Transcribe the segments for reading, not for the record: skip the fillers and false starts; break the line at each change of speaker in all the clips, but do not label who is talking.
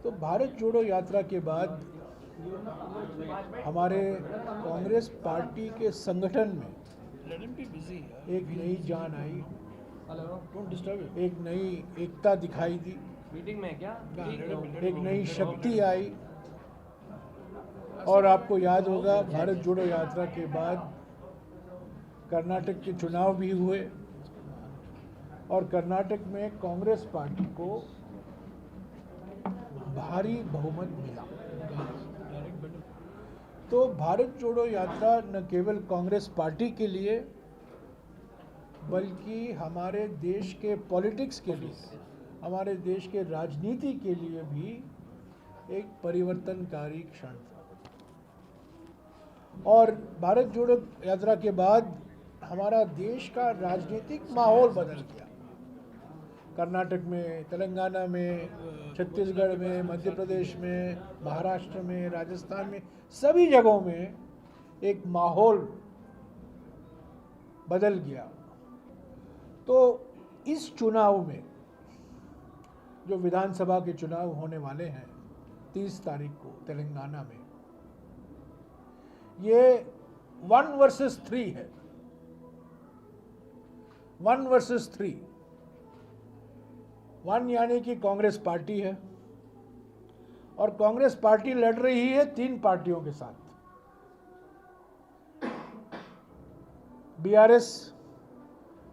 तो भारत जोड़ो यात्रा के बाद हमारे कांग्रेस पार्टी के संगठन में एक नई जान आई, एक नई एकता दिखाई दी,
मीटिंग में क्या
एक नई शक्ति आई। और आपको याद होगा भारत जोड़ो यात्रा के बाद कर्नाटक के चुनाव भी हुए और कर्नाटक में कांग्रेस पार्टी को भारी बहुमत मिला। तो भारत जोड़ो यात्रा न केवल कांग्रेस पार्टी के लिए बल्कि हमारे देश के पॉलिटिक्स के लिए, हमारे देश के राजनीति के लिए भी एक परिवर्तनकारी क्षण था। और भारत जोड़ो यात्रा के बाद हमारा देश का राजनीतिक माहौल बदल गया। कर्नाटक में, तेलंगाना में, छत्तीसगढ़ में, मध्य प्रदेश में, महाराष्ट्र में, राजस्थान में, सभी जगहों में एक माहौल बदल गया। तो इस चुनाव में जो विधानसभा के चुनाव होने वाले हैं 30 तारीख को तेलंगाना में, ये 1 वर्सेस 3 है। 1 वर्सेस 3। 1 यानी कि कांग्रेस पार्टी है और कांग्रेस पार्टी लड़ रही है 3 पार्टियों के साथ, बीआरएस,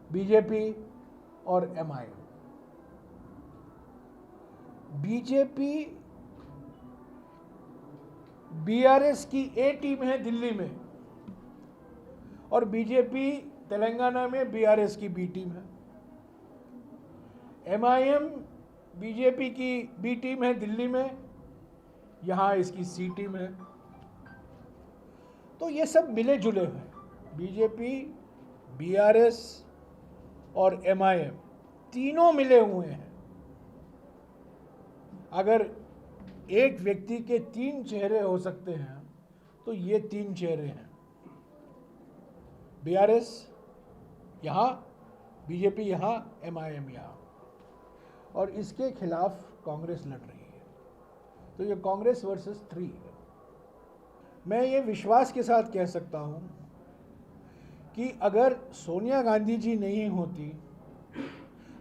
बीजेपी और एमआईएम। बीजेपी बीआरएस की ए टीम है दिल्ली में और बीजेपी तेलंगाना में बीआरएस की बी टीम है। एमआईएम बीजेपी की बी टीम है दिल्ली में, यहाँ इसकी सी टीम है। तो ये सब मिले जुले हैं, बीजेपी, बीआरएस और एमआईएम तीनों मिले हुए हैं। अगर एक व्यक्ति के 3 चेहरे हो सकते हैं तो ये 3 चेहरे हैं। बीआरएस यहाँ, बीजेपी यहाँ, एमआईएम यहाँ, और इसके खिलाफ कांग्रेस लड़ रही है। तो ये कांग्रेस वर्सेस 3 है। मैं ये विश्वास के साथ कह सकता हूँ कि अगर सोनिया गांधी जी नहीं होती,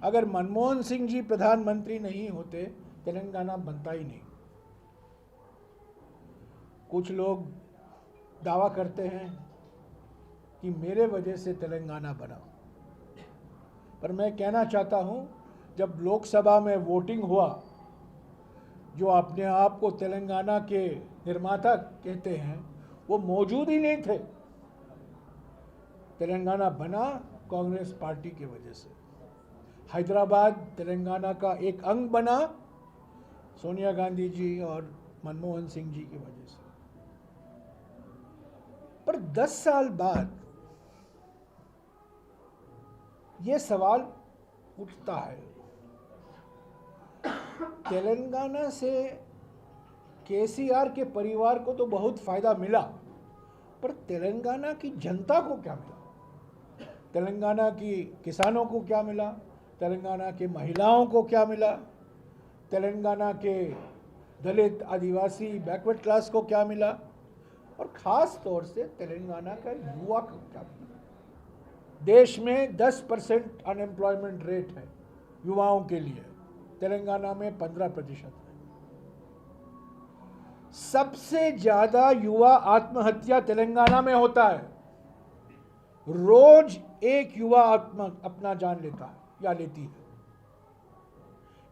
अगर मनमोहन सिंह जी प्रधानमंत्री नहीं होते, तेलंगाना बनता ही नहीं। कुछ लोग दावा करते हैं कि मेरे वजह से तेलंगाना बना, पर मैं कहना चाहता हूं, जब लोकसभा में वोटिंग हुआ, जो अपने आप को तेलंगाना के निर्माता कहते हैं, वो मौजूद ही नहीं थे। तेलंगाना बना कांग्रेस पार्टी की वजह से। हैदराबाद तेलंगाना का एक अंग बना सोनिया गांधी जी और मनमोहन सिंह जी की वजह से। पर 10 साल बाद ये सवाल उठता है, तेलंगाना से केसीआर के परिवार को तो बहुत फायदा मिला, पर तेलंगाना की जनता को क्या मिला? तेलंगाना की किसानों को क्या मिला? तेलंगाना के महिलाओं को क्या मिला? तेलंगाना के दलित, आदिवासी, बैकवर्ड क्लास को क्या मिला? और ख़ास तौर से तेलंगाना का युवा को क्या मिला? देश में 10% अनएम्प्लॉयमेंट रेट है युवाओं के लिए, तेलंगाना में 15% है। सबसे ज़्यादा युवा आत्महत्या तेलंगाना में होता है। रोज एक युवा अपना जान लेता है या लेती है।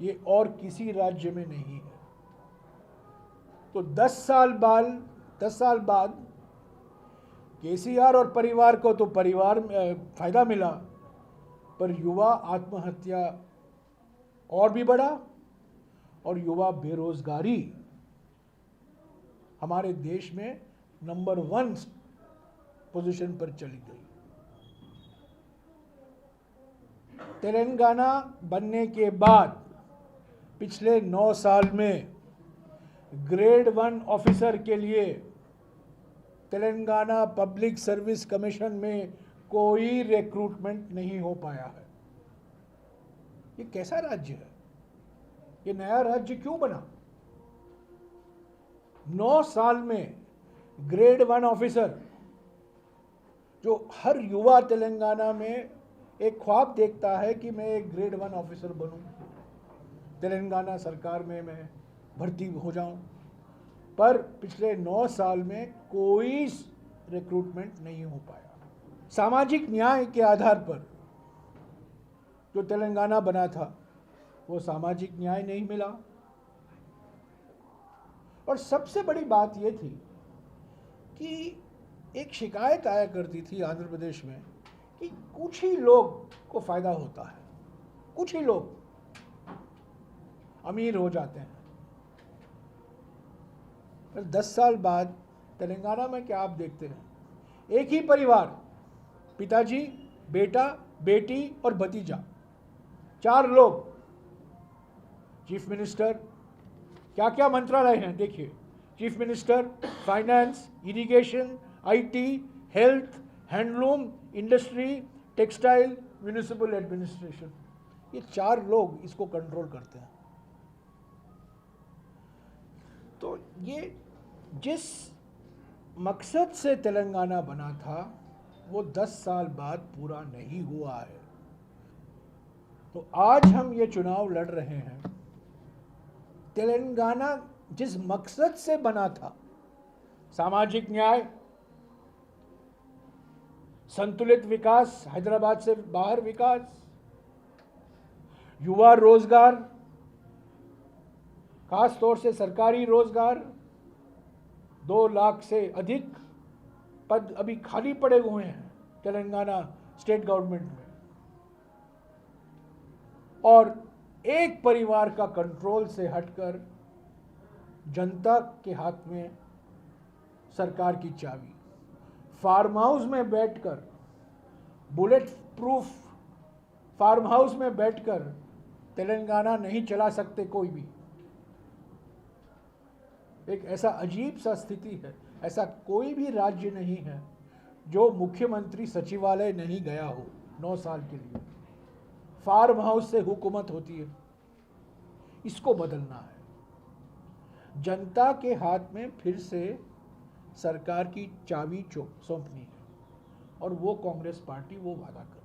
ये और किसी राज्य में नहीं है। तो 10 साल बाद केसीआर और परिवार को तो परिवार में फायदा मिला, पर युवा आत्महत्या और भी बढ़ा और युवा बेरोजगारी हमारे देश में नंबर 1 पोजीशन पर चली गई। तेलंगाना बनने के बाद पिछले 9 साल में ग्रेड 1 ऑफिसर के लिए तेलंगाना पब्लिक सर्विस कमीशन में कोई रिक्रूटमेंट नहीं हो पाया है। ये कैसा राज्य है? ये नया राज्य क्यों बना? 9 साल में ग्रेड 1 ऑफिसर, जो हर युवा तेलंगाना में एक ख्वाब देखता है कि मैं एक ग्रेड 1 ऑफिसर बनूं, तेलंगाना सरकार में मैं भर्ती हो जाऊं, पर पिछले 9 साल में कोई रिक्रूटमेंट नहीं हो पाया। सामाजिक न्याय के आधार पर जो तेलंगाना बना था वो सामाजिक न्याय नहीं मिला। और सबसे बड़ी बात ये थी कि एक शिकायत आया करती थी आंध्र प्रदेश में कि कुछ ही लोग को फायदा होता है, कुछ ही लोग अमीर हो जाते हैं। पर 10 साल बाद तेलंगाना में क्या आप देखते हैं, एक ही परिवार, पिताजी, बेटा, बेटी और भतीजा, 4 लोग, चीफ मिनिस्टर, क्या क्या मंत्रालय हैं देखिए, chief minister, finance, irrigation, IT, health, handloom, industry, textile, municipal administration, ये 4 लोग इसको कंट्रोल करते हैं। तो ये जिस मकसद से तेलंगाना बना था वो 10 साल बाद पूरा नहीं हुआ है। तो आज हम ये चुनाव लड़ रहे हैं, तेलंगाना जिस मकसद से बना था, सामाजिक न्याय, संतुलित विकास, हैदराबाद से बाहर विकास, युवा रोजगार, खास तौर से सरकारी रोजगार, 2 लाख से अधिक पद अभी खाली पड़े हुए हैं तेलंगाना स्टेट गवर्नमेंट में, और एक परिवार का कंट्रोल से हटकर जनता के हाथ में सरकार की चाबी, फार्म हाउस में बैठकर, बुलेट प्रूफ फार्म हाउस में बैठकर तेलंगाना नहीं चला सकते कोई भी। एक ऐसा अजीब सा स्थिति है, ऐसा कोई भी राज्य नहीं है जो मुख्यमंत्री सचिवालय नहीं गया हो 9 साल के लिए। फार्म हाउस से हुकूमत होती है, इसको बदलना है। जनता के हाथ में फिर से सरकार की चाबी सौंपनी है, और वो कांग्रेस पार्टी वो वादा कर